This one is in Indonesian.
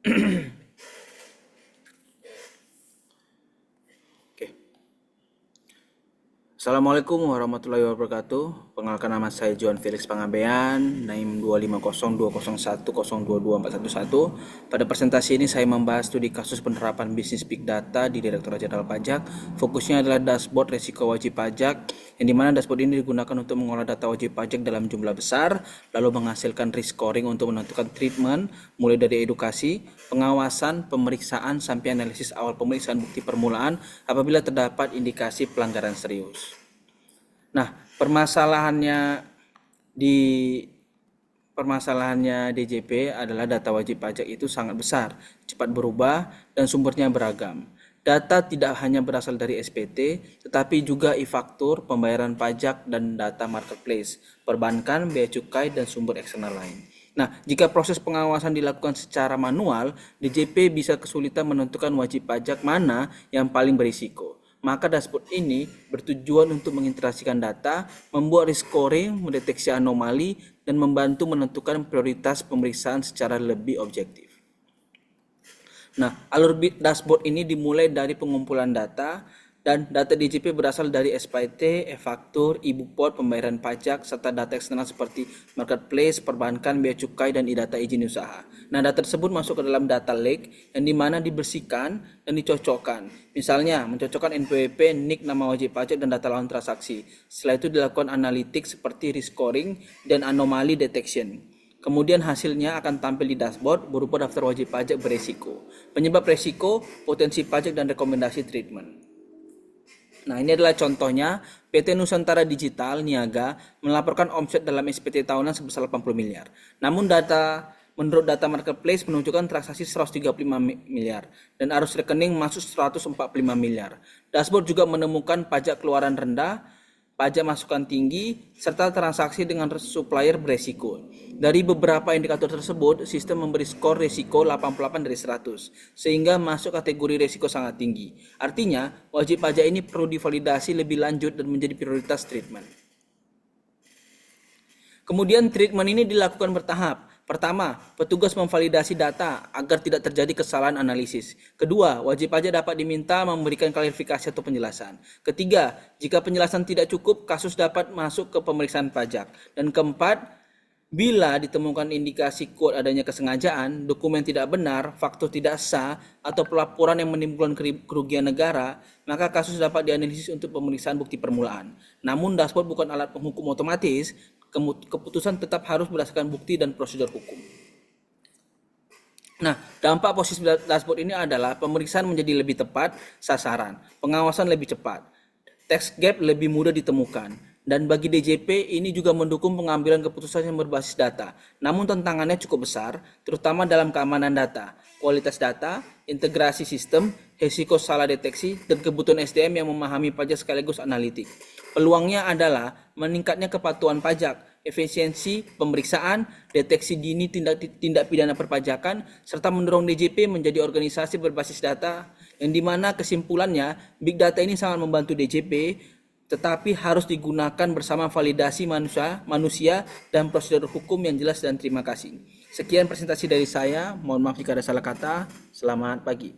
Oke. Assalamualaikum warahmatullahi wabarakatuh. Perkenalkan, nama saya John Felix Pangabean, NIM 2502001022411. Pada presentasi ini saya membahas studi kasus penerapan bisnis Big Data di Direktorat Jenderal Pajak. Fokusnya adalah dashboard resiko wajib pajak, yang dimana dashboard ini digunakan untuk mengolah data wajib pajak dalam jumlah besar, lalu menghasilkan risk scoring untuk menentukan treatment, mulai dari edukasi, pengawasan, pemeriksaan, sampai analisis awal pemeriksaan bukti permulaan apabila terdapat indikasi pelanggaran serius. Nah, di permasalahannya DJP adalah data wajib pajak itu sangat besar, cepat berubah, dan sumbernya beragam. Data tidak hanya berasal dari SPT, tetapi juga e-faktur, pembayaran pajak, dan data marketplace, perbankan, bea cukai, dan sumber eksternal lain. Nah, jika proses pengawasan dilakukan secara manual, DJP bisa kesulitan menentukan wajib pajak mana yang paling berisiko. Maka dashboard ini bertujuan untuk mengintegrasikan data, membuat risk scoring, mendeteksi anomali, dan membantu menentukan prioritas pemeriksaan secara lebih objektif. Nah, alur dashboard ini dimulai dari pengumpulan data, dan data DJP berasal dari SPT, e-faktur, e-bukport, pembayaran pajak, serta data eksternal seperti marketplace, perbankan, bea cukai, dan data izin usaha. Nah, data tersebut masuk ke dalam data lake yang dimana dibersihkan dan dicocokkan. Misalnya, mencocokkan NPWP, NIK, nama wajib pajak, dan data lawan transaksi. Setelah itu dilakukan analitik seperti risk scoring dan anomaly detection. Kemudian hasilnya akan tampil di dashboard berupa daftar wajib pajak beresiko, penyebab resiko, potensi pajak, dan rekomendasi treatment. Nah, ini adalah contohnya. PT Nusantara Digital Niaga melaporkan omset dalam SPT tahunan sebesar 80 miliar. Namun menurut data marketplace menunjukkan transaksi 135 miliar dan arus rekening masuk 145 miliar. Dashboard juga menemukan pajak keluaran rendah, pajak masukan tinggi, serta transaksi dengan supplier beresiko. Dari beberapa indikator tersebut, sistem memberi skor risiko 88 dari 100, sehingga masuk kategori risiko sangat tinggi. Artinya, wajib pajak ini perlu divalidasi lebih lanjut dan menjadi prioritas treatment. Kemudian treatment ini dilakukan bertahap. Pertama, petugas memvalidasi data agar tidak terjadi kesalahan analisis. Kedua, wajib pajak dapat diminta memberikan klarifikasi atau penjelasan. Ketiga, jika penjelasan tidak cukup, kasus dapat masuk ke pemeriksaan pajak. Dan keempat, bila ditemukan indikasi kuat adanya kesengajaan, dokumen tidak benar, faktur tidak sah, atau pelaporan yang menimbulkan kerugian negara, maka kasus dapat dianalisis untuk pemeriksaan bukti permulaan. Namun dashboard bukan alat penghukum otomatis, keputusan tetap harus berdasarkan bukti dan prosedur hukum. Nah, dampak posisi dashboard ini adalah pemeriksaan menjadi lebih tepat sasaran, pengawasan lebih cepat, tax gap lebih mudah ditemukan, dan bagi DJP ini juga mendukung pengambilan keputusan yang berbasis data. Namun tantangannya cukup besar, terutama dalam keamanan data, kualitas data, integrasi sistem, risiko salah deteksi, dan kebutuhan SDM yang memahami pajak sekaligus analitik. Peluangnya adalah meningkatnya kepatuhan pajak, efisiensi pemeriksaan, deteksi dini tindak pidana perpajakan, serta mendorong DJP menjadi organisasi berbasis data, yang dimana kesimpulannya Big Data ini sangat membantu DJP, tetapi harus digunakan bersama validasi manusia dan prosedur hukum yang jelas. Dan terima kasih. Sekian presentasi dari saya. Mohon maaf jika ada salah kata. Selamat pagi.